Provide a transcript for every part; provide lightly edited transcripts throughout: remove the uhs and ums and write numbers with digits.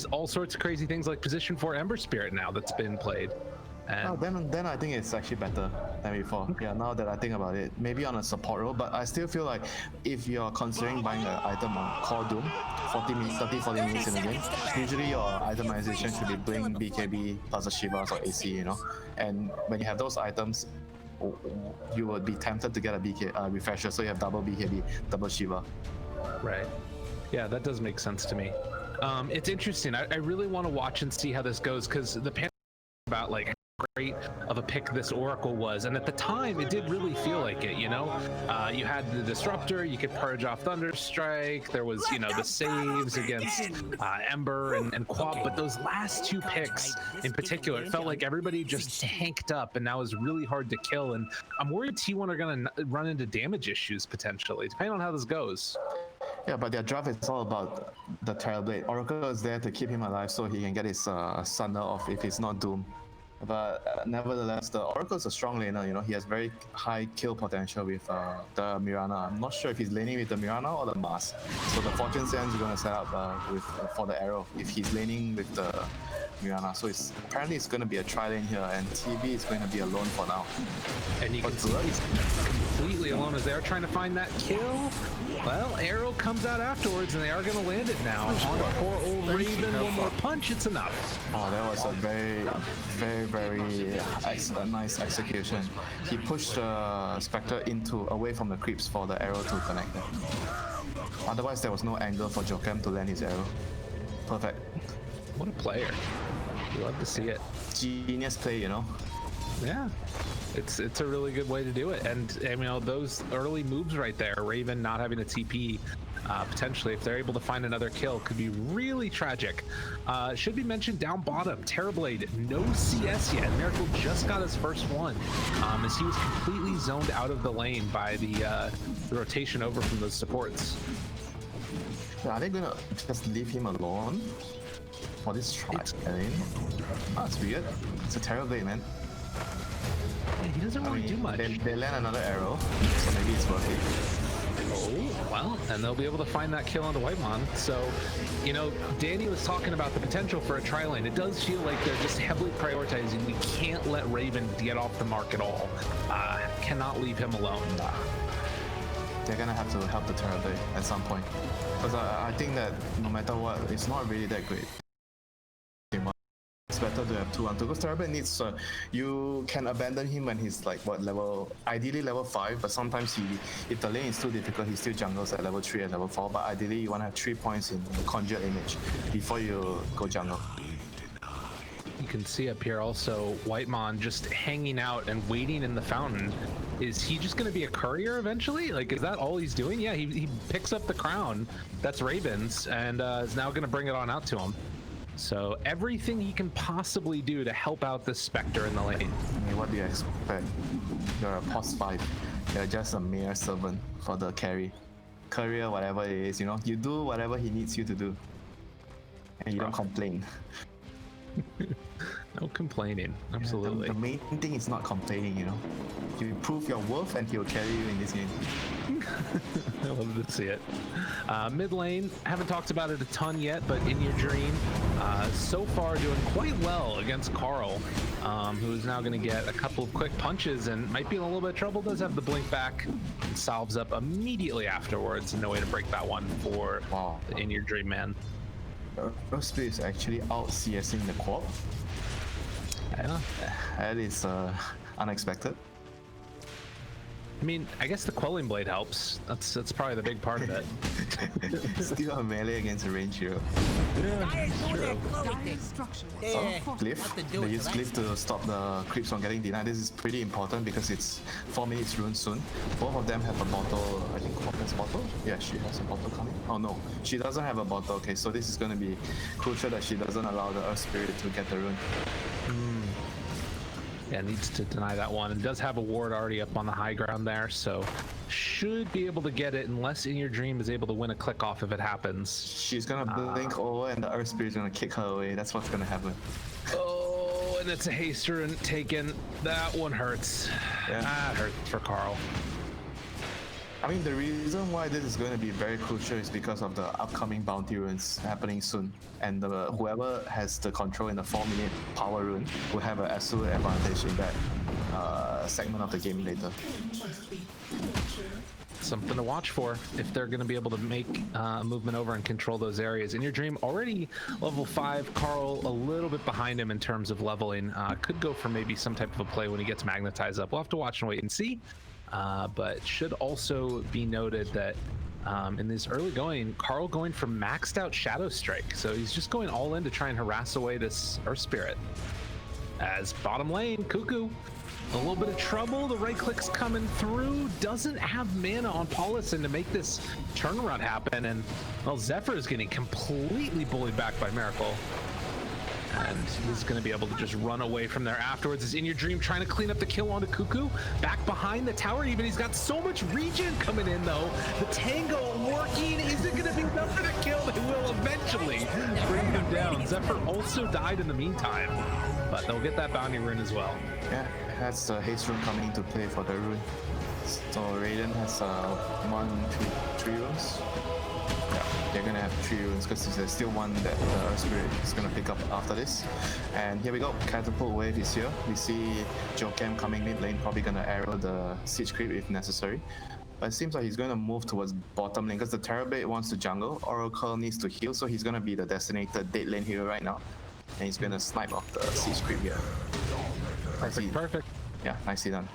all sorts of crazy things like position 4 Ember Spirit now that's been played. And then I think it's actually better than before. Yeah, now that I think about it, maybe on a support role, but I still feel like if you're considering buying an item on Core Doom, 40 minutes in the game, usually your itemization should be Blink, BKB, plus a Shivas or AC, you know? And when you have those items, you would be tempted to get a BK refresher, so you have double BKB, double Shiva. Right. Yeah, that does make sense to me. It's interesting. I really want to watch and see how this goes, because the panel about like great of a pick this Oracle was, and at the time it did really feel like it, you know. You had the Disruptor, you could purge off Thunderstrike, there was, you know, the saves against Ember and Quap, but those last two picks in particular, it felt like everybody just tanked up, and now is really hard to kill, and I'm worried T1 are going to run into damage issues potentially, depending on how this goes. Yeah, but their draft is all about the Terrorblade. Oracle is there to keep him alive so he can get his Sunder off if he's not Doom. But nevertheless, the Oracle's a strong laner, you know, he has very high kill potential with the Mirana. I'm not sure if he's laning with the Mirana or the Mars. So the Fortune Sands is going to set up for the arrow if he's laning with the Mirana. So apparently it's going to be a tri-lane here, and TB is going to be alone for now. And you can see he's completely alone as they're trying to find that kill. Well, arrow comes out afterwards, and they are going to land it now. On poor old Raven, one more punch, it's enough. Oh, that was a very nice execution. He pushed Spectre away from the creeps for the arrow to connect them. Otherwise, there was no angle for Jokem to land his arrow. Perfect. What a player. You love to see it. Genius play, you know? Yeah. It's a really good way to do it. And you know, those early moves right there, Raven not having a TP, potentially, if they're able to find another kill, could be really tragic. Should be mentioned down bottom, Terrorblade, no CS yet. Miracle just got his first one, as he was completely zoned out of the lane by the rotation over from those supports. Yeah, are they gonna just leave him alone for this try? That's weird. It's a Terrorblade, man. Yeah, he doesn't really do much. They land another arrow, so maybe it's worth it. Oh, well, and they'll be able to find that kill on the Whitemon. So, you know, Danny was talking about the potential for a tri-lane. It does feel like they're just heavily prioritizing. We can't let Raven get off the mark at all. Cannot leave him alone. They're gonna have to help the Terrorblade at some point. Because I think that no matter what, it's not really that great. It's better to have 2-on-2 because Terrorblade needs you can abandon him when he's like what level, ideally level 5, but sometimes if the lane is too difficult, he still jungles at level 3 and level 4, but ideally you want to have 3 points in Conjured Image before you go jungle. You can see up here also Whitemon just hanging out and waiting in the fountain. Is he just going to be a courier eventually? Like, is that all he's doing? Yeah, he picks up the crown that's Raven's and is now going to bring it on out to him. So everything he can possibly do to help out this Spectre in the lane. I mean, what do you expect? You're a post 5. You're just a mere servant for the carry. Courier, whatever it is, you know? You do whatever he needs you to do. And you don't complain. No complaining, absolutely. The main thing is not complaining, you know? You prove your worth and he'll carry you in this game. I love to see it. Mid lane, haven't talked about it a ton yet, but In Your Dream, so far doing quite well against Carl, who is now going to get a couple of quick punches and might be in a little bit of trouble. Does have the blink back and salves up immediately afterwards. No way to break that one for the In Your Dream man. Earthsplit is actually out CSing the Quap. Yeah. That is unexpected. I mean, I guess the Quelling Blade helps. That's probably the big part of it. Still a melee against a range hero. Yeah, true. Glyph. They use Glyph to stop the creeps from getting denied. This is pretty important because it's 4 minutes rune soon. Both of them have a bottle. I think Quap has a bottle? Yeah, she has a bottle coming. Oh no, she doesn't have a bottle. Okay, so this is going to be crucial that she doesn't allow the Earth Spirit to get the rune. Yeah, needs to deny that one, and does have a ward already up on the high ground there, so should be able to get it unless In Your Dream is able to win a click off if it happens. She's gonna blink over and the Earth Spirit's gonna kick her away. That's what's gonna happen. Oh, and it's a haste rune taken. That one hurts. Yeah. That hurts for Carl. I mean, the reason why this is going to be very crucial is because of the upcoming bounty runes happening soon, and whoever has the control in the 4-minute power rune will have an absolute advantage in that segment of the game later. Something to watch for if they're going to be able to make a movement over and control those areas. In your dream, already level 5, Carl a little bit behind him in terms of leveling. Could go for maybe some type of a play when he gets magnetized up. We'll have to watch and wait and see. But should also be noted that in this early going, Carl going for maxed out Shadow Strike. So he's just going all in to try and harass away this Earth Spirit. As bottom lane, Cuckoo, a little bit of trouble. The right click's coming through. Doesn't have mana on Paulison to make this turnaround happen. And, well, Zephyr is getting completely bullied back by Miracle. And he's going to be able to just run away from there afterwards. Is In Your Dream trying to clean up the kill onto Cuckoo. Back behind the tower even. He's got so much regen coming in, though. The Tango working. Is it going to be enough for the kill? They will eventually bring him down. Zephyr also died in the meantime. But they'll get that bounty rune as well. Yeah, it has the haste rune coming into play for the rune. So Raiden has 1, 2, 3 runes. Yeah, they're gonna have 3 runes because there's still one that the Earth Spirit is gonna pick up after this. And here we go, Catapult Wave is here. We see Jocam coming mid lane, probably gonna arrow the Siege Creep if necessary. But it seems like he's going to move towards bottom lane because the Terrorblade wants to jungle. Oracle needs to heal, so he's going to be the designated dead lane hero right now. And he's going to snipe off the Siege Creep here. Perfect. Yeah, nicely done.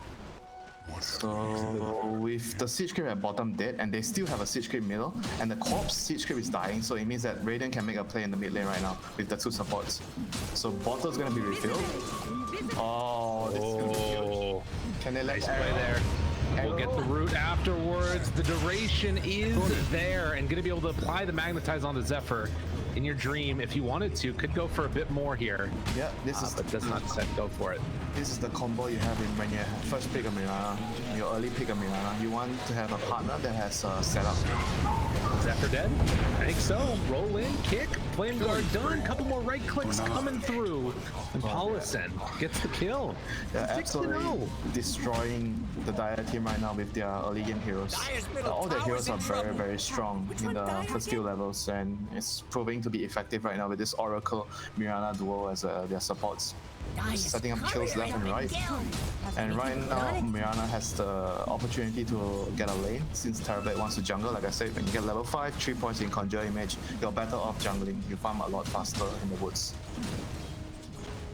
So with the Siege Creep at bottom dead, and they still have a Siege Creep middle, and the Corpse Siege Creep is dying, so it means that Raiden can make a play in the mid lane right now with the 2 supports. So bottom is going to be refilled. Oh, this is going to be huge. Can they let Nice play there. We'll get the root afterwards. The duration is there and going to be able to apply the magnetize onto Zephyr. In Your Dream, if you wanted to, could go for a bit more here. Yeah, this is but does not set go for it. This is the combo you have when you first pick a Mirana, your early pick a Mirana. You want to have a partner that has setup. Zephyr dead? I think so. Roll in, kick, Flame Guard done. Couple more right clicks coming through. And Paulison gets the kill. They're absolutely destroying the Dire team right now with their early game heroes. All their heroes are very, very strong in the first few levels, and it's proving to be effective right now with this Oracle Mirana duo as their supports. Setting up kills left and right. And right now, Mirana has the opportunity to get a lane since Terrorblade wants to jungle. Like I said, when you get level 5, 3 points in Conjure Image, you're better off jungling. You farm a lot faster in the woods.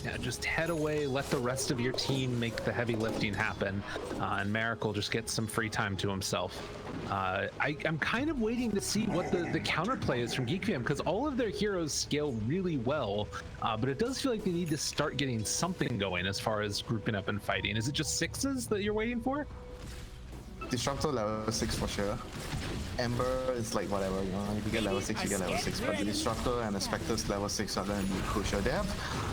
Yeah, just head away, let the rest of your team make the heavy lifting happen, and Miracle just gets some free time to himself. I'm kind of waiting to see what the counterplay is from GEEK FAM, because all of their heroes scale really well, but it does feel like they need to start getting something going as far as grouping up and fighting. Is it just 6s that you're waiting for? Disruptor level 6 for sure. Ember is like whatever, you know, if you get level 6, you get level 6, but the Disruptor and the Spectre's level 6 are going to be crucial. They have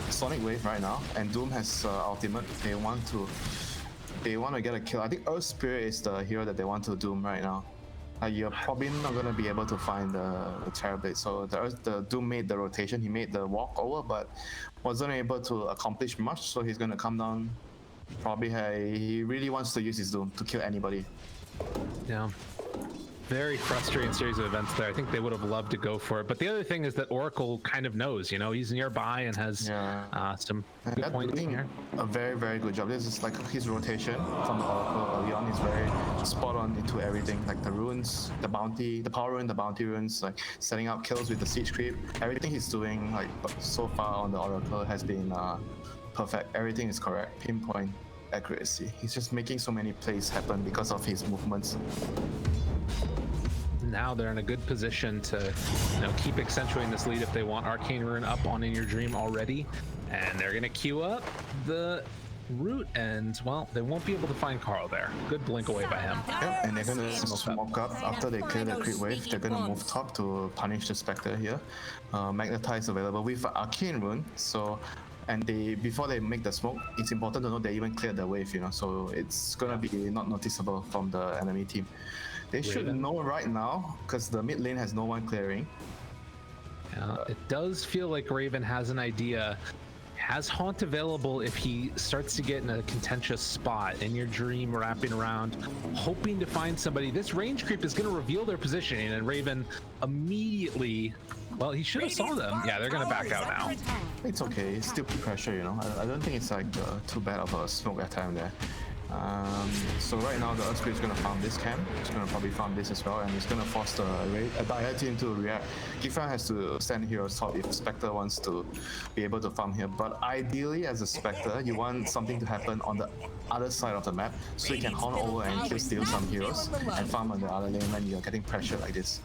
Sonic Wave right now, and Doom has Ultimate. They want to get a kill. I think Earth Spirit is the hero that they want to Doom right now. You're probably not going to be able to find the Terrorblade, so the Doom made the rotation, he made the walk over, but wasn't able to accomplish much, so he's going to come down. Probably he really wants to use his Doom to kill anybody. Yeah. Very frustrating series of events there. I think they would have loved to go for it. But the other thing is that Oracle kind of knows, you know, he's nearby and has some good points in here. A very, very good job. This is like his rotation from the Oracle early on is very spot on into everything. Like the runes, the bounty, the power rune, the bounty runes, like setting up kills with the siege creep. Everything he's doing, like so far on the Oracle has been perfect. Everything is correct. Pinpoint accuracy. He's just making so many plays happen because of his movements. Now they're in a good position to, keep accentuating this lead if they want. Arcane Rune up on In Your Dream already, and they're gonna queue up the root, and well, they won't be able to find Carl there. Good blink away by him. Yep, and they're gonna smoke up after they clear the creep wave. They're gonna move top to punish the Spectre here. Magnetize available with Arcane Rune, so. And before they make the smoke, it's important to know they even cleared the wave, so it's gonna be not noticeable from the enemy team. They should know right now, because the mid lane has no one clearing. It does feel like Raven has an idea. has Haunt available if he starts to get in a contentious spot. In your dream, wrapping around, hoping to find somebody. This range creep is going to reveal their positioning, and Raven immediately, well, he should have saw them. Yeah, they're going to back out now. It's okay. It's still pressure, you know. I don't think it's like too bad of a smoke attack there. So right now the Earthquake is going to farm this camp. It's going to probably farm this as well, and it's going to force the dire team to react. GEEK FAM has to send heroes top if Spectre wants to be able to farm here. But ideally, as a Spectre, you want something to happen on the other side of the map, so you can haunt over and kill steal some heroes and farm on the other lane when you're getting pressure like this.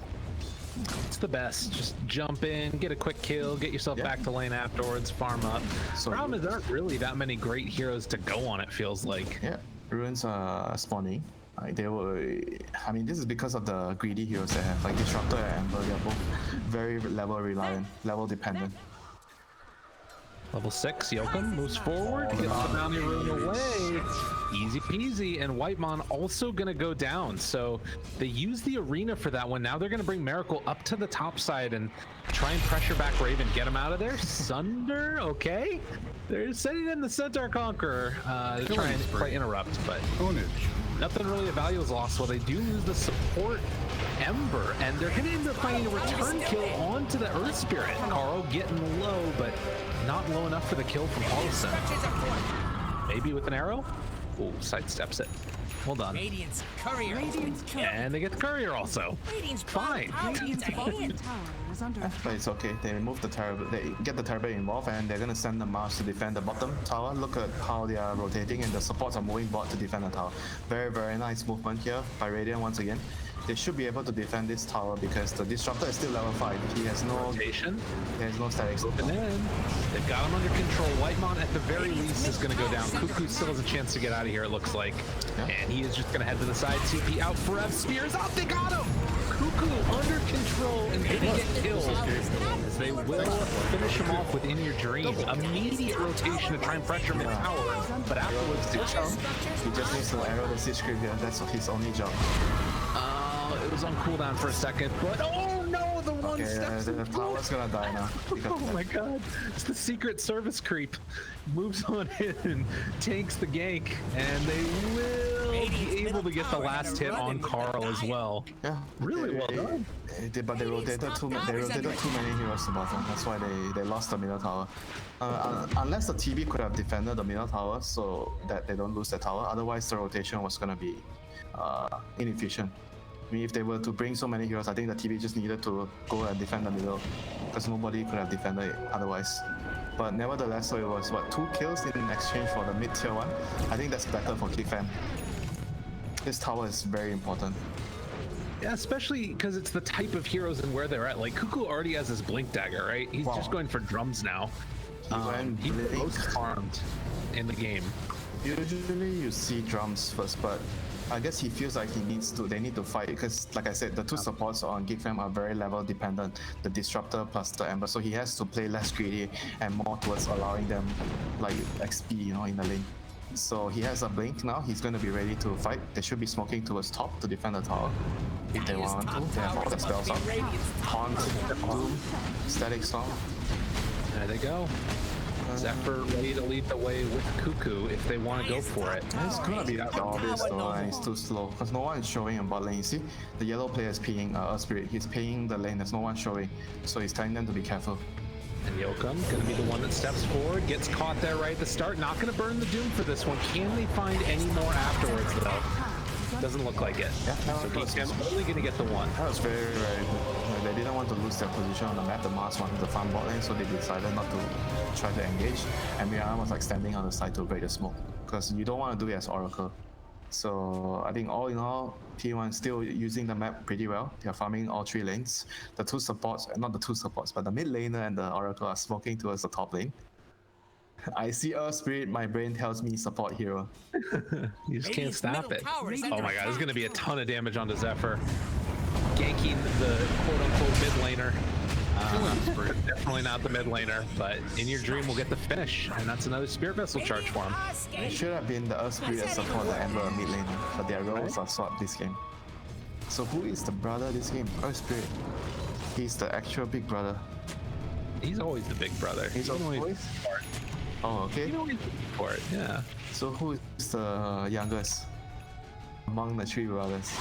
It's the best. Just jump in, get a quick kill, get yourself back to lane afterwards, farm up. So problem is there aren't really that many great heroes to go on, it feels like. Yeah, ruins are spawning. Like they were, I mean, this is because of the greedy heroes they have, like Disruptor and Ember. They're both very level reliant, level dependent. Level 6, Yokum moves forward, gets the bounty rune away. Easy peasy, and Whitemon also gonna go down. So they use the arena for that one. Now they're gonna bring Miracle up to the top side and try and pressure back Raven, get him out of there. Sunder, okay. They're sending in the Centaur Conqueror to try and play interrupt, but nothing really of value is lost. Well, they do lose the support Ember, and they're gonna end up finding a return kill onto the Earth Spirit. Carl getting low, but not low enough for the kill from Paulson. Maybe with an arrow? Oh, sidesteps it. Hold on. Radiant's courier. And they get the courier also. Fine. But it's okay. They move the turret. They get the turret involved, and they're gonna send the Mars to defend the bottom tower. Look at how they are rotating, and the supports are moving bot to defend the tower. Very, very nice movement here by Radiant once again. They should be able to defend this tower because the Disruptor is still level 5. He has no rotation. He has no statics. And then they've got him under control. Whitemon at the very least is going to go down. Cuckoo still has a chance to get out of here, it looks like. And he is just going to head to the side. TP out for F. Spears out. They got him. Cuckoo under control and going to get killed. As they will finish him off within your dream. Immediate rotation to try and pressure mid tower. But afterwards, he just needs to arrow the siege creep here. That's his only job. It was on cooldown for a second, but oh no, the one steps the tower's gonna die now. Oh my god, it's the Secret Service creep. Moves on in and takes the gank, and they will be able to get the last hit on Carl as well. Yeah, really well done. But they rotated too many heroes to bottom. That's why they lost the middle tower. Unless the TB could have defended the middle tower so that they don't lose the tower. Otherwise, the rotation was gonna be inefficient. I mean, if they were to bring so many heroes, I think the TB just needed to go and defend the middle because nobody could have defended it otherwise. But nevertheless, so it was what, 2 kills in exchange for the mid tier 1. I think that's better for GEEK FAM. This tower is very important. Yeah, especially because it's the type of heroes and where they're at. Like Cuckoo already has his Blink Dagger, right? He's just going for drums now. He's most harmed in the game. Usually you see drums first, but I guess he feels like they need to fight because, like I said, the 2 supports on GEEK FAM are very level dependent, the Disruptor plus the Ember, so he has to play less greedy and more towards allowing them like XP, you know, in the lane. So he has a blink now, he's going to be ready to fight. They should be smoking towards top to defend the tower if they want to. They have all the spells up. Haunt, Doom, Static Storm. There they go. Zephyr ready to lead the way with Cuckoo if they want to go for it. It's gonna be obvious though, and it's too slow because no one is showing in bot lane. You see, the yellow player is pinging Earth Spirit. He's pinging the lane. There's no one showing, so he's telling them to be careful. And Yokum gonna be the one that steps forward, gets caught there right at the start. Not gonna burn the Doom for this one. Can they find any more afterwards though? Doesn't look like it. Yeah, so GEEK FAM only gonna get the one. That was very, very good. They didn't want to lose their position on the map. The Mars wanted to farm bot lane, so they decided not to try to engage. And Mirana was like standing on the side to break the smoke because you don't want to do it as Oracle. So I think all in all, T1 still using the map pretty well. They're farming all 3 lanes. The 2 supports, not the 2 supports, but the mid laner and the Oracle are smoking towards the top lane. I see Earth Spirit, my brain tells me support hero. You just can't stop it. Oh my god, there's going to be a ton of damage onto Zephyr. Ganking the quote-unquote mid laner. Definitely not the mid laner, but in your dream we'll get the finish, and that's another Spirit Vessel charge for him. It should have been the Earth Spirit that support the Ember mid laner, but their roles are swapped this game. So who is the brother this game? Earth Spirit. He's the actual big brother. He's always the big brother. He's always... Oh, okay. You know he's looking for it, yeah. So who is the youngest among the three brothers?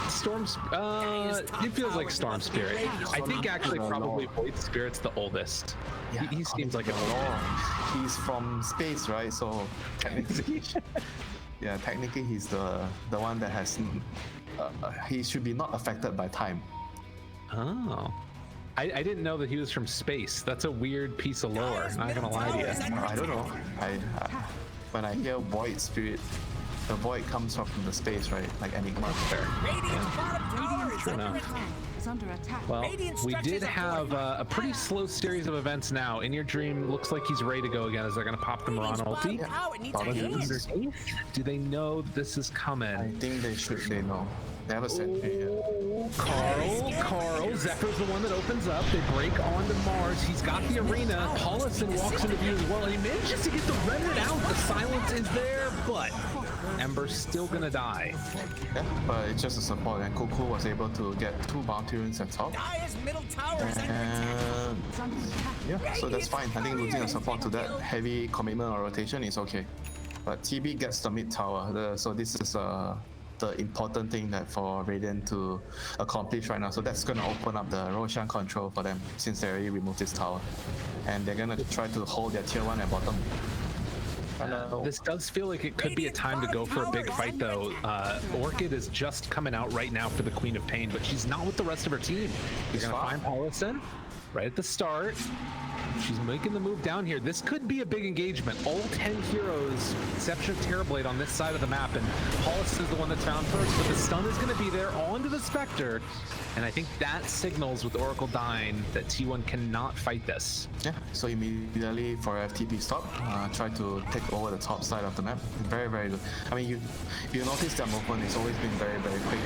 It feels like Storm Spirit. I think actually probably Void Spirit's the oldest. He seems like a law. He's from space, right? So technically, yeah, technically he's the one that has. He should be not affected by time. Oh. I didn't know that he was from space. That's a weird piece of lore. Not gonna lie to you. I don't know. When I hear Void Spirit, the void comes from the space, right? Like Enigma. Fair. Yeah. True enough. Well, we did have a pretty slow series of events now. In Your Dream looks like he's ready to go again as they're going to pop the Moran ulti. Do they know this is coming? I think they know. They have a sentry here. Carl, Zephyr's the one that opens up. They break onto Mars. He's got the arena. Paulison walks into view as well. He manages to get the remnant out. The silence is there, but Ember's still gonna die. Yeah, but it's just a support, and Cuckoo was able to get 2 bounty runes at top. And yeah, so that's fine. I think losing a support to that heavy commitment or rotation is okay. But TB gets the mid tower, so this is the important thing that for Radiant to accomplish right now. So that's gonna open up the Roshan control for them since they already removed this tower, and they're gonna try to hold their tier 1 at bottom. This does feel like it could be a time to go for a big fight, though. Orchid is just coming out right now for the Queen of Pain, but she's not with the rest of her team. You're gonna find Paulison right at the start. She's making the move down here. This could be a big engagement. All 10 heroes, exception of Terrorblade, on this side of the map, and Paulus is the one that's found first, but the stun is going to be there onto the Spectre, and I think that signals with Oracle dying that T1 cannot fight this. Yeah, so immediately for FTP stop, try to take over the top side of the map. Very, very good. I mean, you notice their movement has always been very, very quick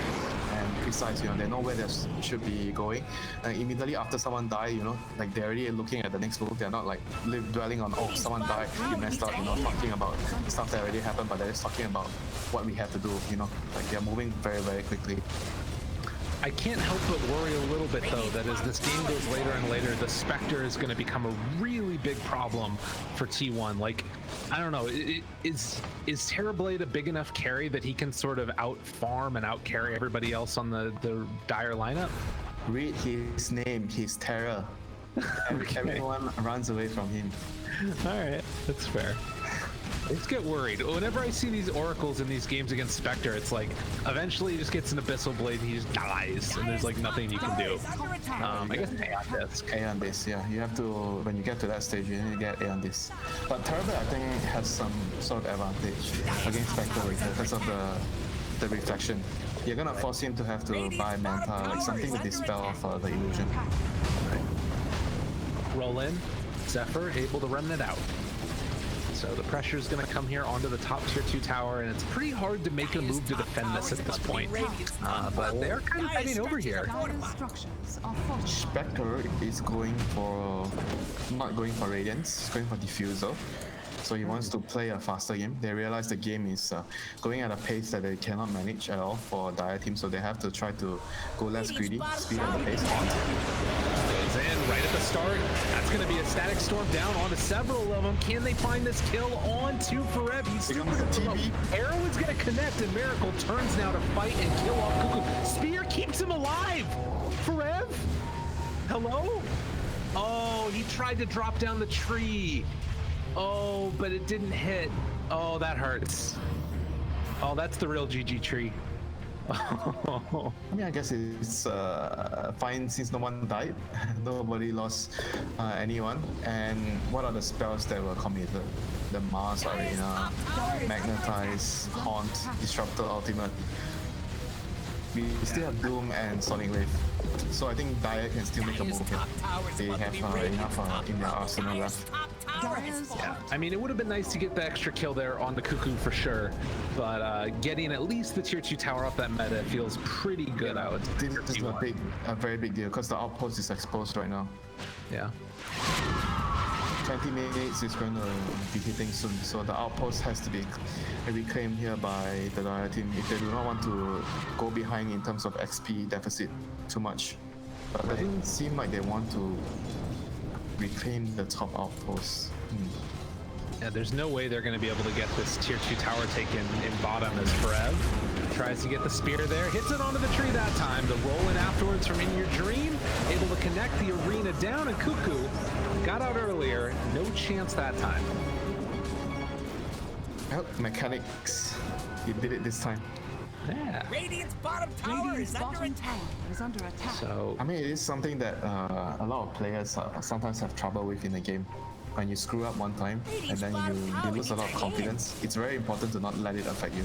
and precise. You know, they know where they should be going. And immediately after someone dies, you know, like they're already looking at the next move. They're not like dwelling on, oh, someone died, you messed up, you know, talking about stuff that already happened, but they're just talking about what we have to do, you know, like they're moving very, very quickly. I can't help but worry a little bit, though, that as this game goes later and later, the Spectre is going to become a really big problem for T1. Like, I don't know, is Terrorblade a big enough carry that he can sort of out-farm and out-carry everybody else on the Dire lineup? Read his name, he's Terror. Okay. Everyone runs away from him. Alright, that's fair. I just get worried. Whenever I see these oracles in these games against Spectre, it's like eventually he just gets an Abyssal Blade and he just dies, and there's like nothing you can do. I guess Aeon Disc. Aeon Disc, yeah. You have to, when you get to that stage, you need to get Aeon Disc. But Terrorblade, I think, has some sort of advantage against Spectre because of the reflection. You're gonna force him to have to buy Manta, like something to dispel off the illusion. Right. Roll in, Zephyr able to remnant out. So the pressure is going to come here onto the top tier 2 tower, and it's pretty hard to make a move to defend this at this point. But they're kind of fighting over here. Spectre is going for, not going for Radiance, he's going for Diffusal. So he wants to play a faster game. They realize the game is going at a pace that they cannot manage at all for Dire team, so they have to try to go less greedy, speed up the pace. Goes in right at the start. That's going to be a Static Storm down onto several of them. Can they find this kill onto Forev? He's still going to Arrow is going to connect, and Miracle turns now to fight and kill off Cuckoo. Spear keeps him alive. Forev? Hello? Oh, he tried to drop down the tree. Oh, but it didn't hit. Oh, that hurts. Oh, that's the real GG tree. I mean, I guess it's fine since no one died. Nobody lost anyone. And what are the spells that were committed? The Mars Arena, Magnetize, Haunt, Disruptor Ultimate. We still have Doom and Sonic Wave. So I think Dire can still make a move here. They have enough in their arsenal left. Yeah, I mean, it would have been nice to get the extra kill there on the Cuckoo for sure, but getting at least the tier 2 tower off that meta feels pretty good. I would say. This is a very big deal because the outpost is exposed right now. Yeah. 20 minutes is going to be hitting soon, so the outpost has to be reclaimed here by the Dire team if they do not want to go behind in terms of XP deficit too much. But it doesn't seem like they want to reclaim the top outpost. Yeah, there's no way they're going to be able to get this tier 2 tower taken in bottom as Forev tries to get the spear there. Hits it onto the tree that time. The roll in afterwards from In Your Dream. Able to connect the arena down, and Cuckoo got out earlier. No chance that time. Oh, mechanics. He did it this time. Yeah. Radiant's bottom tower is under attack. So, I mean, it is something that a lot of players sometimes have trouble with in the game. When you screw up one time and then you lose a lot of confidence, it's very important to not let it affect you.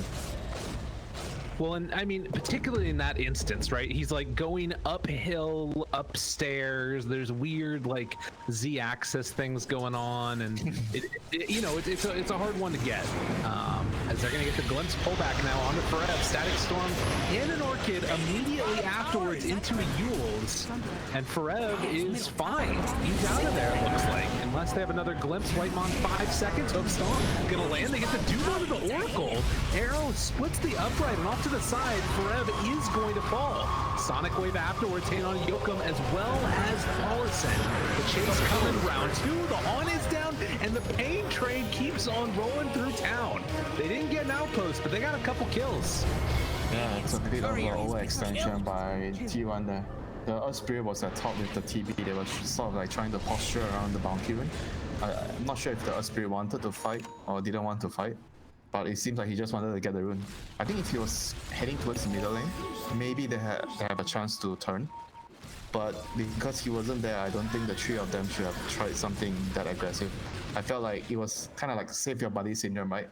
well, and I mean, particularly in that instance, right? He's like going uphill, upstairs. There's weird like Z-axis things going on, and it's a hard one to get. As they're gonna get the glimpse pullback now onto Forev. Static Storm and an Orchid immediately afterwards into a Yule's, and Forev is fine. He's out of there, it looks like, unless they have another glimpse. Whitemon 5 seconds. Hook Storm gonna land. They get the Doom onto the Oracle. Arrow splits the upright and off to the side. Forev is going to fall. Sonic Wave afterwards hitting on Yokum as well as Paulison. The chase coming round 2. The Haunt is down, and the pain train keeps on rolling through town. They didn't get an outpost, but they got a couple kills. Yeah, it's a bit of an overextension by T1 there. The Earth Spirit was at top with the TB. They were sort of like trying to posture around the bounty rune. I'm not sure if the Earth Spirit wanted to fight or didn't want to fight, but it seems like he just wanted to get the rune. I think if he was heading towards the middle lane, maybe they have a chance to turn. But because he wasn't there, I don't think the three of them should have tried something that aggressive. I felt like it was kind of like save your buddy syndrome, right?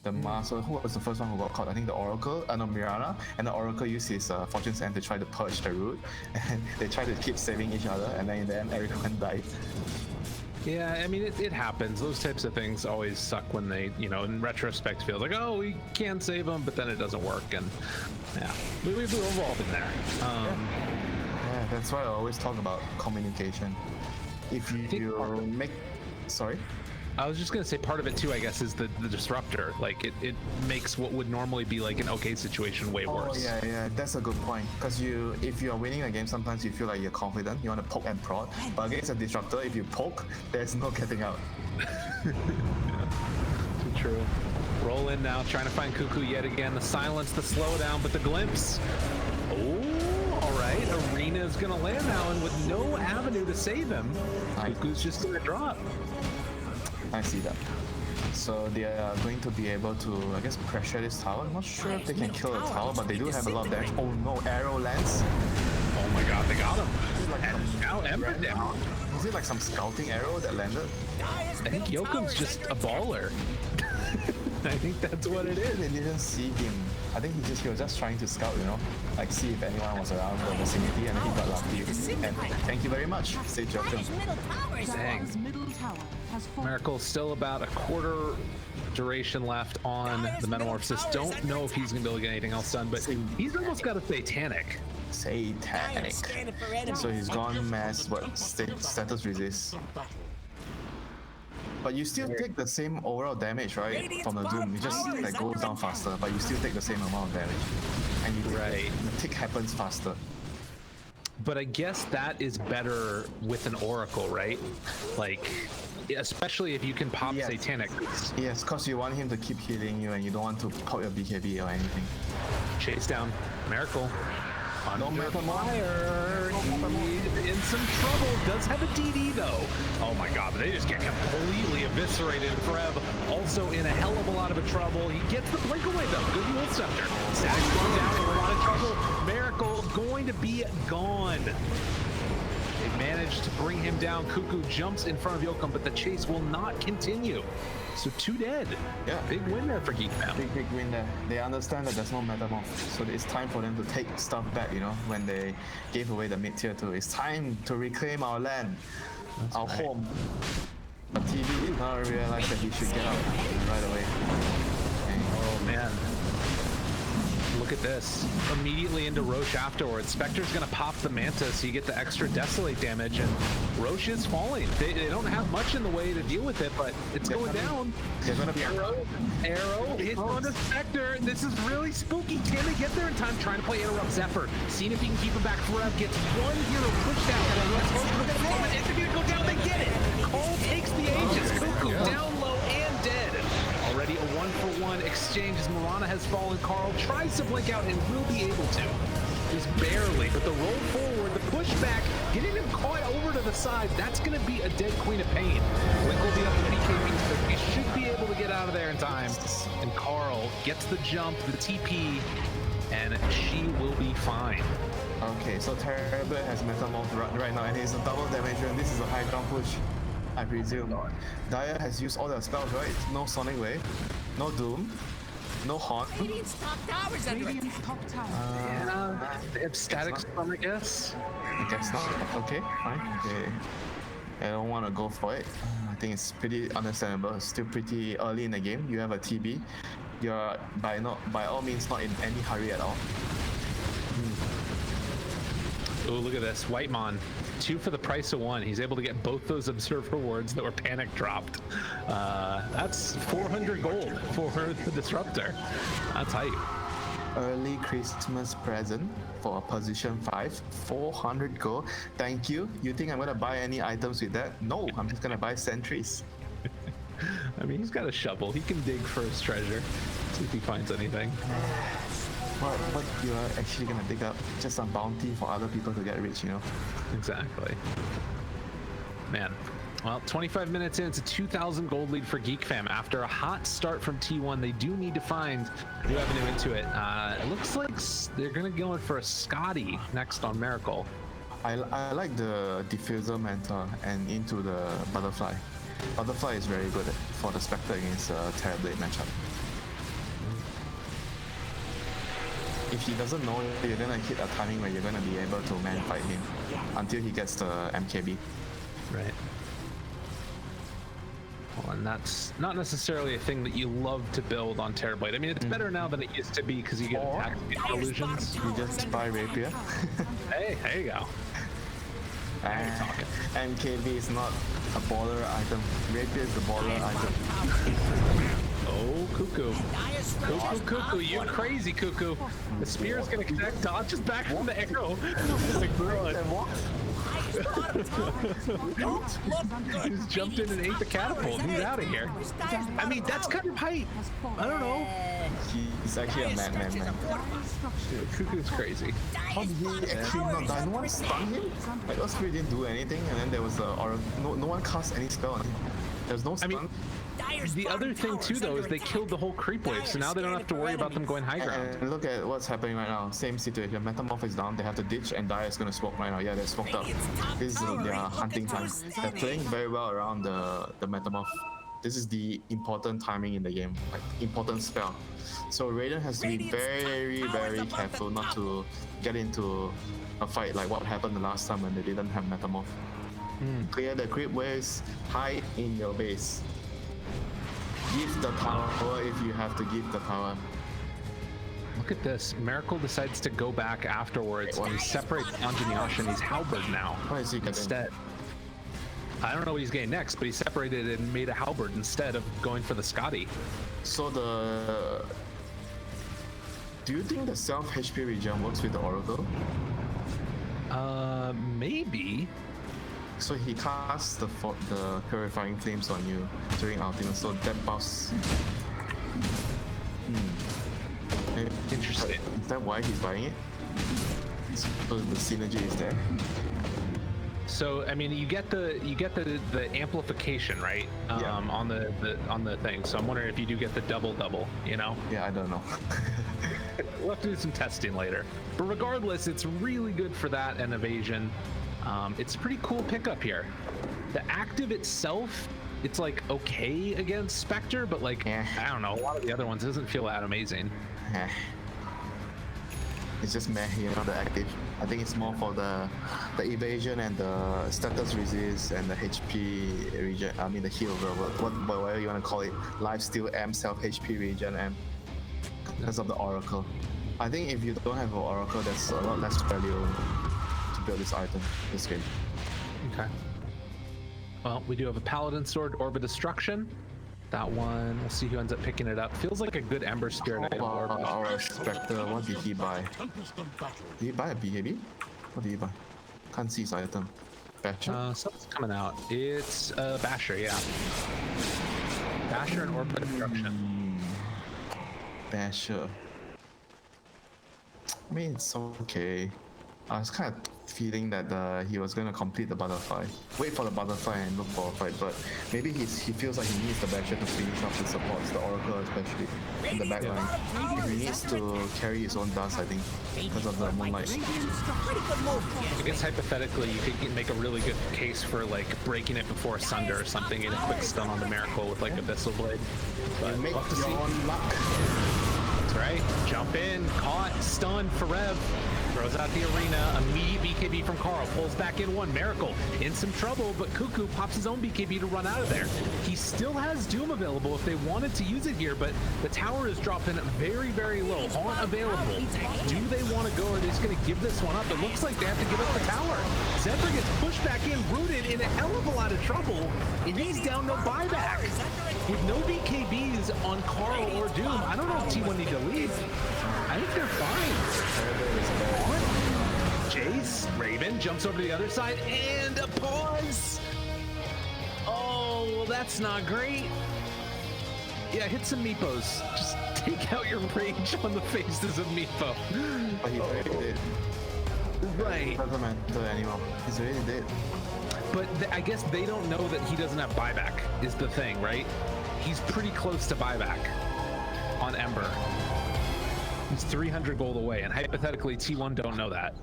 The Master, who was the first one who got caught? I think the Oracle, no, Mirana, and the Oracle used his Fortune's End to try to purge the root, and they tried to keep saving each other, and then in the end, everyone died. Yeah, I mean, it happens. Those types of things always suck when they, in retrospect, feel like, oh, we can save them, but then it doesnve work, and yeah, we've evolved in there. Yeah, that's why I always talk about communication. If you make... Sorry? I was just gonna say part of it too, I guess, is the disruptor. Like it makes what would normally be like an okay situation way worse. Oh yeah, that's a good point. Because if you are winning a game, sometimes you feel like you're confident, you want to poke and prod. But against a disruptor, if you poke, there's no getting out. Yeah. True. Roll in now, trying to find Cuckoo yet again. The silence, the slowdown, but the glimpse. Oh, all right. Arena is gonna land now, and with no avenue to save him, Cuckoo's just gonna drop. I see that. So they are going to be able to, I guess, pressure this tower. I'm not sure if they can kill the tower, but they do have a lot of damage. Oh no, arrow lands. Oh my god, they got him. Like and now Ember down. Was it like some scouting arrow that landed? I think Yokum's just a baller. I think that's what it is. They didn't see him. I think he was just trying to scout, like see if anyone was around the vicinity, and then he got lucky. And thank you very much, Sage Yokum. Dang. Miracle still about a quarter duration left on the Metamorphosis. Don't know if he's gonna be able to get anything else done, but he's almost got a Satanic. Satanic. So he's gone mass, but status resist. But you still take the same overall damage, right? From the Doom. It just like goes down faster, but you still take the same amount of damage. And the tick happens faster. But I guess that is better with an Oracle, right? Like, especially if you can pop Satanic. Yes, because you want him to keep healing you and you don't want to pop your BKB or anything. Chase down Miracle. Under fire. He's in some trouble. Does have a DD though. Oh my god, but they just get completely eviscerated. Forev also in a hell of a lot of trouble. He gets the blink away though. Good Mule Scepter. Static's going down in a lot of trouble. Miracle going to be gone. They managed to bring him down. Cuckoo jumps in front of Yokum, but the chase will not continue. So 2 dead. Yeah. Big win there for GEEK FAM. Big win there. They understand that there's no Metamorph. So it's time for them to take stuff back, when they gave away the mid-tier 2. It's time to reclaim our land, our home. But TV did not realize that he should get out right away. Oh man. Look at this. Immediately into Roche afterwards. Spectre's gonna pop the Manta so you get the extra Desolate damage, and Roche is falling. They don't have much in the way to deal with it, but it's going down. They're gonna be Arrow hits on the Spectre. This is really spooky. Can they get there in time? Trying to play Interrupt Zephyr. Seeing if he can keep him back. Forev gets one hero pushed out. And then Roche at the moment. If they're gonna go down, they get it. Cole takes the Aegis. Cuckoo down low and dead. exchange as Mirana has fallen. Carl tries to blink out and will be able to. Just barely, but the roll forward, the pushback, getting him caught over to the side, that's going to be a dead Queen of Pain. Blink will be up to BKB, but he should be able to get out of there in time. And Carl gets the jump, the TP, and she will be fine. Okay, so Terrible has Metamorph right now, and he's a double damage, and this is a high ground push, I presume. Dire has used all their spells, right? No Sonic Wave, no Doom, no Haunt. Radiant's top tower's under attack. Yeah, they have Static Storm, I guess. I guess not. Okay, fine. Okay. I don't want to go for it. I think it's pretty understandable. It's still pretty early in the game. You have a TB. You're by all means not in any hurry at all. Oh, look at this. Whitemon, 2 for the price of 1. He's able to get both those Observer Wards that were panic dropped. That's 400 gold for the Disruptor. That's hype. Early Christmas present for position 5, 400 gold. Thank you. You think I'm gonna buy any items with that? No, I'm just gonna buy sentries. I mean, he's got a shovel. He can dig for his treasure. See if he finds anything. What you are actually gonna dig up? Just some bounty for other people to get rich, you know? Exactly. Man. Well, 25 minutes in, it's a 2,000 gold lead for GEEK FAM. After a hot start from T1, they do need to find new avenue into it. It looks like they're going to go in for a Scotty next on Miracle. I like the Diffuser Mentor and into the Butterfly. Butterfly is very good for the Spectre against Terrorblade matchup. If he doesn't know, you're gonna hit a timing where you're gonna be able to man fight him until he gets the MKB. Right. Well, and that's not necessarily a thing that you love to build on Terrorblade. I mean, it's better now than it used to be because you get attack illusions. You just buy Rapier. Hey, there you go. MKB is not a baller item. Rapier is the baller item. Oh, Cuckoo. Cuckoo, you crazy Cuckoo. The spear is going to connect, dodges back from the arrow. He's jumped in and ate the catapult. He's out of here. I mean, that's kind of hype. I don't know. He's actually a man. Cuckoo's crazy. How did he actually not die? No one stunned him? Like, Osprey didn't do anything, and then there was no one cast any spell on him. There's no stun. I mean, the other thing too, though, is they killed the whole creep wave, so now they don't have to worry about them going high ground. And look at what's happening right now. Same situation. Metamorph is down. They have to ditch, and Dire is gonna smoke right now. Yeah, they're smoked up. This is their hunting time. They're playing very well around the Metamorph. This is the important timing in the game, like important spell. So Raiden has to be very, very careful not to get into a fight like what happened the last time when they didn't have Metamorph. Clear the creep waves, hide in your base. Give the tower if you have to give the tower. Look at this. Miracle decides to go back afterwards and he separates Anjani and he's halberd now. What is he getting? Instead. I don't know what he's getting next, but he separated and made a halberd instead of going for the Scotty. So do you think the self HP regen works with the Oracle? Maybe. So he casts the Purifying Flames on you during ultimate, so that buffs. Interesting. Is that why he's buying it? So the synergy is there. So I mean, you get the amplification, right? Yeah. On the thing. So I'm wondering if you do get the double, you know? Yeah, I don't know. We'll have to do some testing later. But regardless, it's really good for that and evasion. It's a pretty cool pickup here. The active itself, it's like okay against Spectre, but like I don't know, a lot of the other ones doesn't feel that amazing. It's just meh, you know, the active. I think it's more for the evasion and the status resist and the HP regen. I mean the heal, whatever you want to call it. Lifesteal M, self HP regen M. Because of the Oracle. I think if you don't have an Oracle, there's a lot less value to build this item, this game. Okay. Well, we do have a Paladin Sword, Orb of Destruction. That one, we'll see who ends up picking it up. Feels like a good Ember Spirit item. Our Spectre, what did he buy? Did he buy a BKB? What did he buy? Can't see his item. Basher? Something's coming out. It's Basher, yeah. Basher and Orb of Destruction. Basher. I mean, it's okay. I was kind of feeling that he was going to complete the butterfly. Wait for the butterfly and look for a fight, but maybe he feels like he needs the Basher to finish off the supports, the Oracle especially, in the back line. He needs to carry his own dust, I think, because of the Moonlight. I guess hypothetically, you could make a really good case for like breaking it before Sunder or something in a quick stun on the Miracle with like Abyssal Blade. But You make we'll have to your see. own luck. That's right. Jump in, caught, stunned for Rev. Throws out the arena. Immediate BKB from Carl. Pulls back in one. Miracle in some trouble, but Cuckoo pops his own BKB to run out of there. He still has Doom available if they wanted to use it here, but the tower is dropping very, very low. Haunt available. Do they want to go, or are they just going to give this one up? It looks like they have to give up the tower. Zephyr gets pushed back in, rooted in a hell of a lot of trouble, and he's down no buyback. With no BKBs on Carl or Doom, I don't know if T1 need to leave. I think they're fine. Jace, Raven jumps over to the other side, and a pause. Oh, well, that's not great. Yeah, hit some Meepos. Just take out your rage on the faces of Meepo. But he already did. Right. Doesn't matter anymore. He's already dead. But I guess they don't know that he doesn't have buyback, is the thing, right? He's pretty close to buyback on Ember. He's 300 gold away, and hypothetically, T1 don't know that.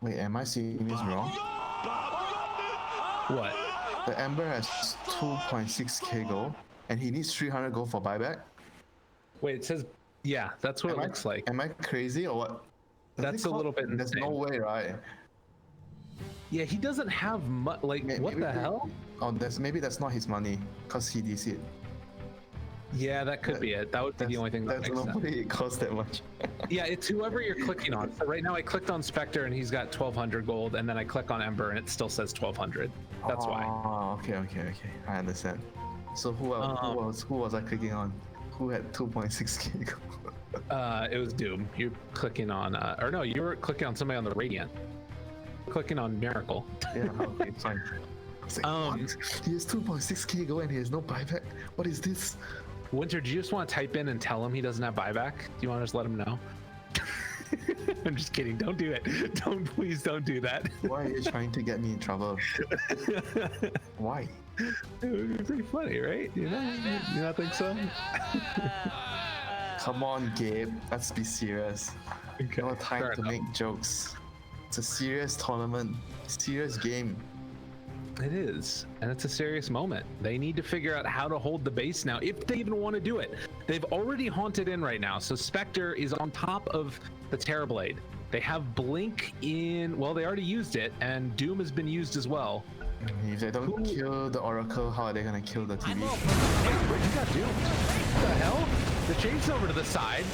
Wait, am I seeing this wrong? What? The Ember has 2.6k gold, and he needs 300 gold for buyback. Wait, it says, yeah, that's what it looks like. Am I crazy or what? Does That's it a little bit There's no insane. way, right? Yeah, he doesn't have much. Like, what the hell? Oh, maybe that's not his money, cause he DC'd. Yeah, that could be it. That would be the only thing that That's makes no sense. way it costs that much. Yeah, it's whoever you're clicking on. So right now I clicked on Spectre and he's got 1200 gold, and then I click on Ember and it still says 1200. That's why. Oh, okay. I understand. So who was I clicking on? Who had 2.6k gold? It was Doom. You're clicking on, or no, you were clicking on somebody on the Radiant. Clicking on Miracle. Yeah, okay, fine. I was like, what? He has 2.6k gold and he has no buyback? What is this? Winter, do you just want to type in and tell him he doesn't have buyback? Do you want to just let him know? I'm just kidding. Don't do it. Please don't do that. Why are you trying to get me in trouble? Why? It would be pretty funny, right? You know? You not think so? Come on, Gabe. Let's be serious. Okay, No time fair to enough. make jokes. It's a serious tournament, serious game. It is, and it's a serious moment. They need to figure out how to hold the base now, if they even want to do it. They've already haunted in right now, so Spectre is on top of the Terrorblade. They have Blink in, well, they already used it, and Doom has been used as well. If they don't kill the Oracle, how are they gonna kill the TV? Hey, but you got Doom. What the hell? The chain's over to the side,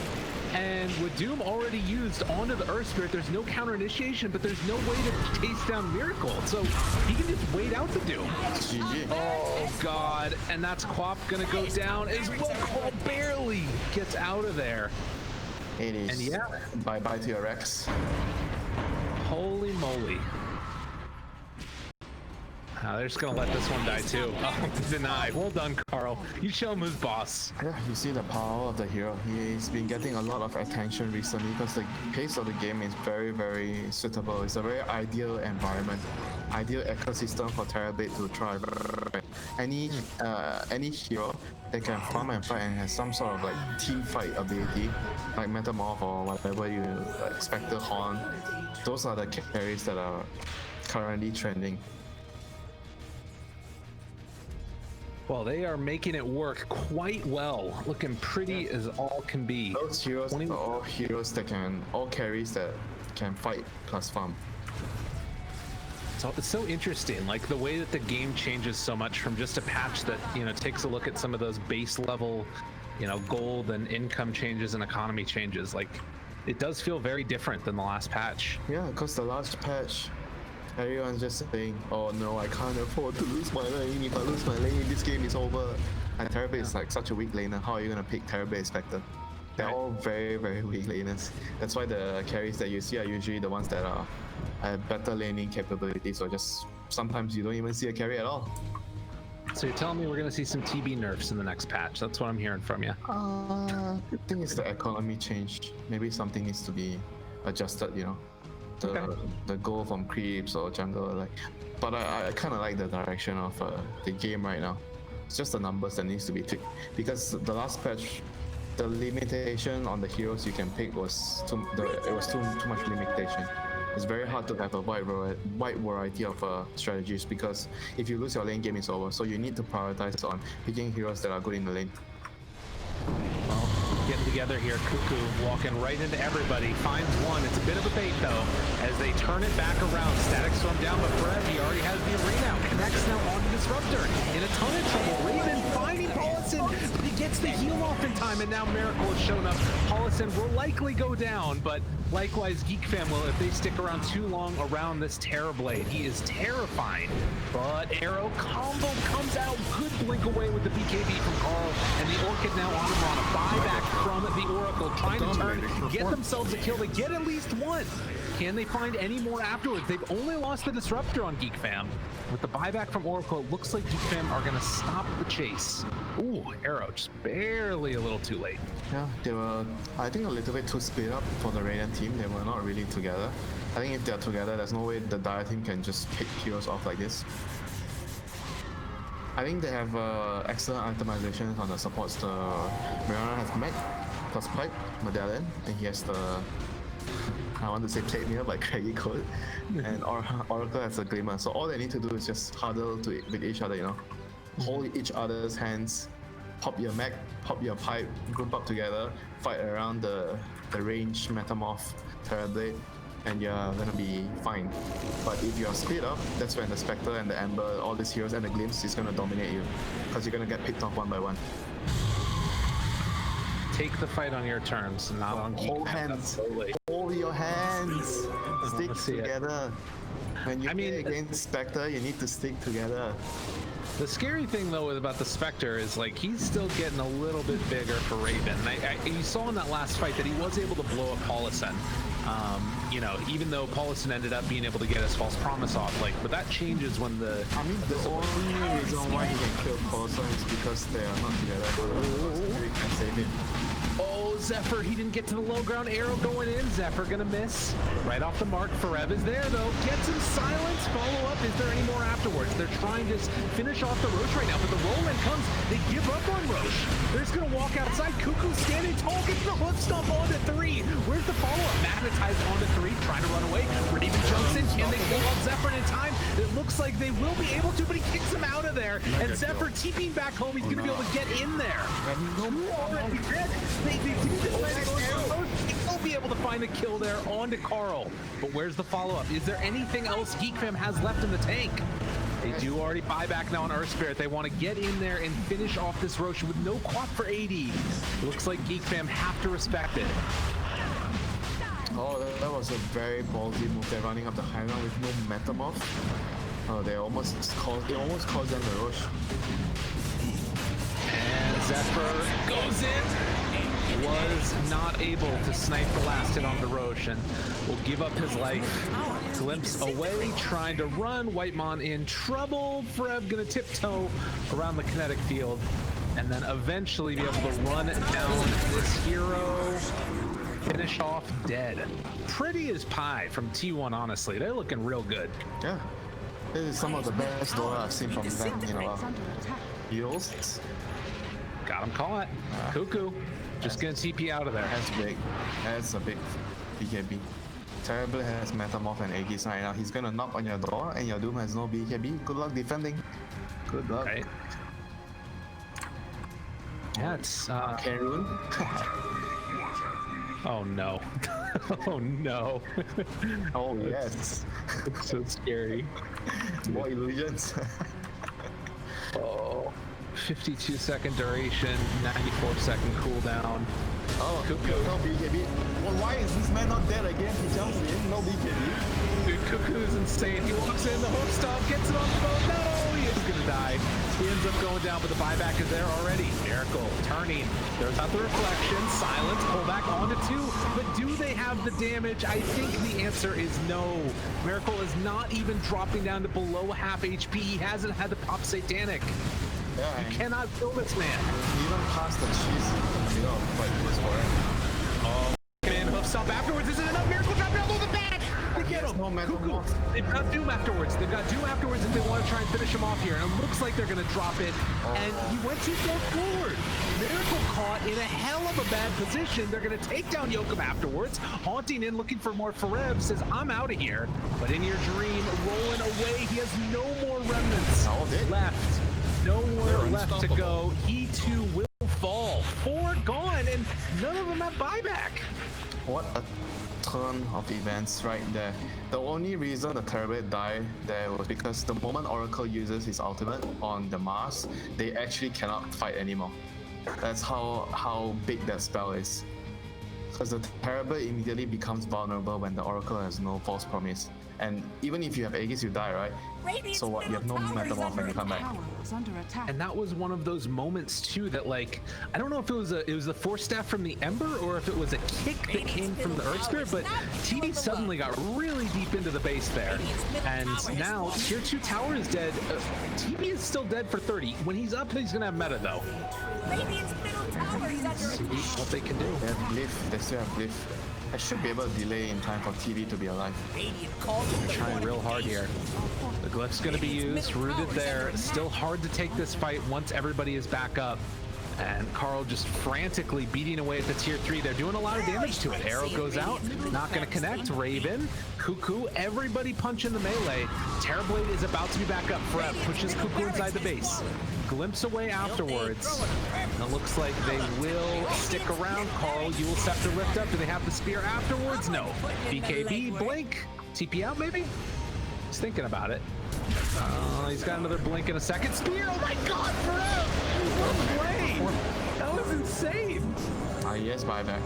and with Doom already used onto the Earth Spirit, there's no counter initiation, but there's no way to chase down Miracle, so he can just wait out the Doom. GG. Oh god, and that's Quap gonna go down as well. Quap barely gets out of there. It is. And yeah. Bye-bye to your Rex. Holy moly. They're just gonna let this one die too. Oh, denied. Well done, Carl. You show him who's boss. Yeah, you see the power of the hero. He's been getting a lot of attention recently because the pace of the game is very, very suitable. It's a very ideal environment, ideal ecosystem for Terrorblade to thrive. Any hero that can farm and fight and has some sort of like team fight ability, like Metamorph or whatever you expect the Horn, those are the carries that are currently trending. Well, they are making it work quite well. Looking pretty as all can be. Those heroes are all heroes that can, all carries that can fight plus farm. So it's so interesting, like the way that the game changes so much from just a patch that, you know, takes a look at some of those base level, you know, gold and income changes and economy changes. Like, it does feel very different than the last patch. Yeah, because the last patch, everyone's just saying, oh no, I can't afford to lose my lane. If I lose my lane, this game is over. And Terrorblade is like such a weak laner. How are you going to pick Terrorblade Spectre? They're all very, very weak laners. That's why the carries that you see are usually the ones that are have better laning capabilities, or just sometimes you don't even see a carry at all. So you're telling me we're gonna see some TB nerfs in the next patch? That's what I'm hearing from you. I think it's the economy change. Maybe something needs to be adjusted, you know. The goal from creeps or jungle, like. But I kind of like the direction of the game right now. It's just the numbers that needs to be tweaked, because the last patch, the limitation on the heroes you can pick was too much limitation. It's very hard to have a wide variety of strategies, because if you lose your lane game, it's over. So you need to prioritize on picking heroes that are good in the lane. Well, getting together here, Cuckoo walking right into everybody, finds one. It's a bit of a bait though, as they turn it back around. Static Storm down, but Fred, he already has the arena out. Connects now onto Disruptor. In a ton of trouble. Raven finding Paulison, but he gets the heal off in time, and now Miracle has shown up. Paulison will likely go down, but likewise, GEEK FAM will if they stick around too long around this Terrorblade. He is terrifying, but Arrow combo comes out. Good blink away with the BKB from Carl, and the Orchid now on him on a buyback from the Oracle, trying to turn, get themselves a kill. They get at least one. Can they find any more afterwards? They've only lost the Disruptor on GEEK FAM. With the buyback from Oracle, it looks like GEEK FAM are going to stop the chase. Ooh, Arrow just barely a little too late. Yeah, they were, I think, a little bit too split up for the Radiant team. They were not really together. I think if they're together, there's no way the Dire team can just pick heroes off like this. I think they have excellent itemizations on the supports. The Mirana has Mech plus Pipe, Medallion, and he has the, I want to say Plate Mirror, but Craggy Code, and Oracle has a Glimmer. So all they need to do is just huddle with each other, you know, hold each other's hands, pop your Mech, pop your Pipe, group up together, fight around the range Metamorph Terrorblade, and you're gonna be fine. But if you're split up, that's when the Spectre and the Ember, all these heroes, and the Glimpse is gonna dominate you, because you're gonna get picked off one by one. Take the fight on your terms, not on GEEK Hold FAM. hands. Hold your hands. Stick together. When you play against Spectre, you need to stick together. The scary thing though about the Spectre is like he's still getting a little bit bigger for Raven. You saw in that last fight that he was able to blow up Paulison. You know, even though Paulison ended up being able to get his false promise off, like, but that changes when the. I mean, the only reason why he can kill Paulison is because they are not together. He can save him. Oh, Zephyr, he didn't get to the low ground. Arrow going in. Zephyr gonna miss. Right off the mark. Forev is there though. Gets him silence. Follow up. Is there any more afterwards? They're trying to finish off the Roche right now, but the roll-in comes. They give up on Roche. They're just gonna walk outside. Cuckoo standing tall. Gets the hoof stomp onto 3. Where's the follow-up? Magnetized onto 3. Trying to run away. Raven jumps in. Can they pull off Zephyr in time? It looks like they will be able to, but he kicks him out of there. And Zephyr TPing back home. He's gonna be able to get in there. Already dead. They will be able to find a kill there onto Carl. But where's the follow-up? Is there anything else GEEK FAM has left in the tank? They do already buy back now on Earth Spirit. They want to get in there and finish off this Roche with no quap for AD. Looks like GEEK FAM have to respect it. Oh, that was a very ballsy move. They're running up the high ground with no Metamorph. Oh, it almost caused them the Roche. And Zephyr goes in. Was not able to snipe the last hit on the Roche and will give up his life. Glimpse away, trying to run. Whitemon in trouble. Forev gonna tiptoe around the kinetic field and then eventually be able to run down this hero. Finish off dead. Pretty as pie from T1, honestly. They're looking real good. Yeah. This is some of the best Dota I've seen from them, you know. Heals. Got him caught. Cuckoo. Just gonna TP out of there. That's big. That's a big BKB. Terrible has Metamorph and Aegis right now. He's gonna knock on your door and your Doom has no BKB. Good luck defending. Good luck. Right. Yeah, it's Karun. Oh no. Oh no. Oh yes. It's so scary. More illusions. Oh. 52-second duration, 94-second cooldown. Oh, Cuckoo. No BKB. Well, why is this man not dead again? He jumps in, no BKB. Dude, Cuckoo's insane. He walks in, the hook stop, gets it on the boat. No, he is gonna die. He ends up going down, but the buyback is there already. Miracle turning. There's out the reflection. Silence. Pull back onto 2. But do they have the damage? I think the answer is no. Miracle is not even dropping down to below half HP. He hasn't had the pop satanic. Yeah, You cannot kill this man. even past the cheese in the middle of what he was for it. Oh, man, hoof stop afterwards. Is it enough? Miracle drop down below the back. They get him. No matter Cuckoo. what. They've got Doom afterwards. They've got Doom afterwards if they want to try and finish him off here. And it looks like they're going to drop it. And he went too far forward. Miracle caught in a hell of a bad position. They're going to take down Yokum afterwards. Haunting in, looking for more. Fareb says, I'm out of here. But in your dream, rolling away. He has no more remnants left. No more left to go. He too will fall. 4 gone, and none of them have buyback. What a turn of events right there. The only reason the Terrorblade died there was because the moment Oracle uses his ultimate on the Mars, they actually cannot fight anymore. That's how big that spell is. Because the Terrorblade immediately becomes vulnerable when the Oracle has no false promise. And even if you have Aegis, you die, right? So what? You have no metamorph when you come back. And that was one of those moments too that, like, I don't know if it was the Force Staff from the Ember or if it was a kick that came from the Earth Spirit, but TD suddenly got really deep into the base there. And now Tier 2 tower is dead. TD is still dead for 30. When he's up, he's gonna have meta though. See what they can do. They have Glyph. They still have Glyph. I should be able to delay in time for TV to be alive. They're trying real hard here. The glyph's going to be used, rooted there. Still hard to take this fight once everybody is back up. And Carl just frantically beating away at the tier 3. They're doing a lot of damage to it. Arrow goes out, not going to connect. Raven, Cuckoo, everybody punching the melee. Terrorblade is about to be back up. Freb pushes Cuckoo inside the base. Glimpse away afterwards. And it looks like they will stick around. Carl, Yule Scepter lift up. Do they have the spear afterwards? No. BKB, blink. TP out maybe? He's thinking about it. He's got another blink in a second. Spear! Oh my god, Freb! No way! That was insane! Yes, buyback.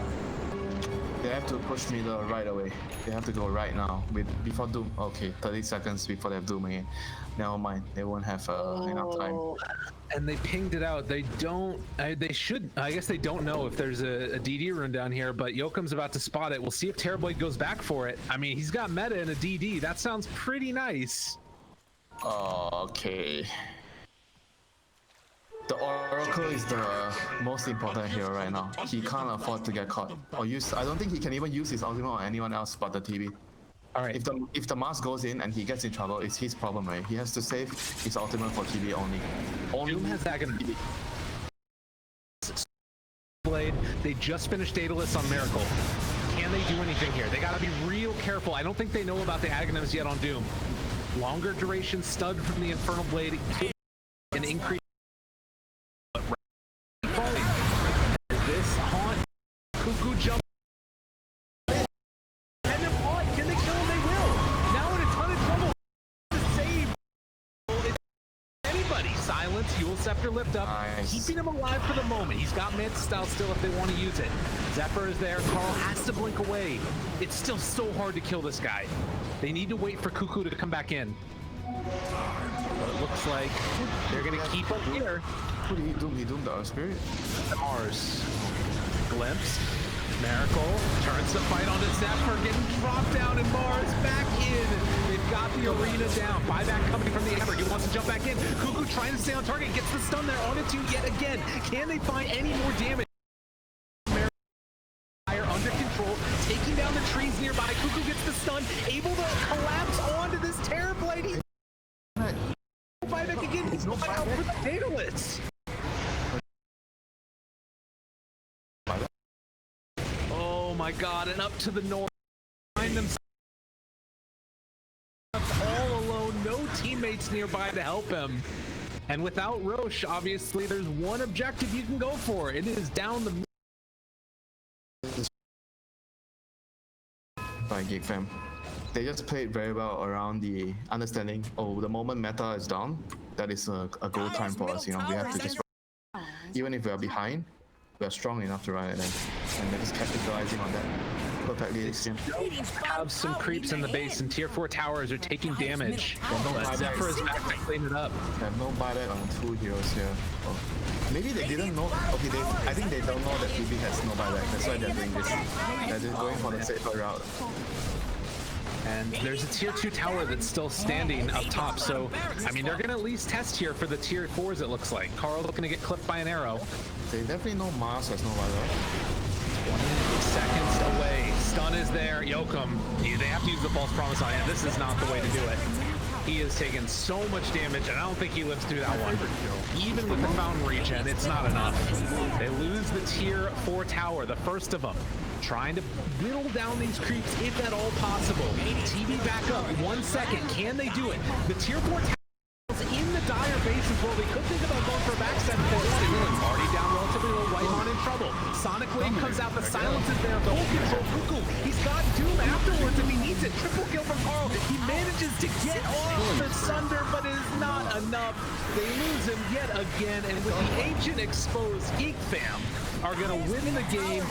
They have to push me right away. They have to go right now before Doom. Okay, 30 seconds before they have Doom again. Never mind, they won't have enough time. And they pinged it out. They don't. They should. I guess they don't know if there's a DD rune down here. But Yokum's about to spot it. We'll see if Terrorblade goes back for it. I mean, he's got meta and a DD. That sounds pretty nice. Okay. The Oracle is the most important hero right now. He can't afford to get caught or use. I don't think he can even use his ultimate on anyone else but the TV. All right. If the mask goes in and he gets in trouble, it's his problem, right? He has to save his ultimate for TV only. Doom has that gonna be. Blade. They just finished Daedalus on Miracle. Can they do anything here? They gotta be real careful. I don't think they know about the Aghanim's yet on Doom. Longer duration stud from the Infernal Blade and increase. This haunt Cuckoo jump. And then what? Can they kill him? They will. Now in a ton of trouble to save. Anybody. Silence. Yule Scepter lift up. Nice. Keeping him alive for the moment. He's got Manta style still if they want to use it. Zephyr is there. Carl has to blink away. It's still so hard to kill this guy. They need to wait for Cuckoo to come back in. But it looks like they're going to keep up here. Who did he doom? He doomed the Earth Spirit? Mars. Glimpse. Miracle. Turns the fight onto Zephyr. Getting dropped down and Mars back in. They've got the arena down. Buyback coming from the Ember. He wants to jump back in. Cuckoo trying to stay on target. Gets the stun there on it too yet again. Can they find any more damage? Under control, taking down the trees nearby. Cuckoo gets the stun, able to collapse onto this Terrorblade. He's buyback again. He's no out for the Daedalus. Oh my god, and up to the north. Find them all alone, no teammates nearby to help him. And without Roche, obviously, there's one objective you can go for. It is down the by GEEK FAM. They just played very well around the understanding, oh, the moment meta is down, that is a goal time for us, you know, we have to just even if we are behind, we are strong enough to run it in, and they're just capitalizing on that. perfectly this game. Have some creeps in the base, and tier 4 towers are taking damage. But Zephyr is back to clean it up. They have no buyback on 2 heroes here. Oh. Maybe they didn't know. Okay, I think they don't know that PB has no buyback. That's why they're doing this. They're just going for the safer route. And there's a tier 2 tower that's still standing up top, so I mean they're gonna at least test here for the tier 4s. It looks like Carl looking to get clipped by an arrow. They definitely know Mars has no buyback. 20 seconds away. Stun is there. Yokum, they have to use the false promise on him. This is not the way to do it. He has taken so much damage, and I don't think he lives through that one. Even with the fountain regen, it's not enough. They lose the tier 4 tower, the first of them. Trying to whittle down these creeps if at all possible. TV back up, 1 second. Can they do it? The tier 4 towers in the dire base as well. They could think about going for a backstab if they wanted. Already down relatively low, Whitemon in trouble. Sonic Wave comes out, the silence is there. Full control, Cuckoo. He's got Doom afterwards if he needs it. Triple kill from Carl. He manages to get off the Sunder, but it is not enough. They lose him yet again, and with the Ancient exposed, GEEK Fam are gonna win the game.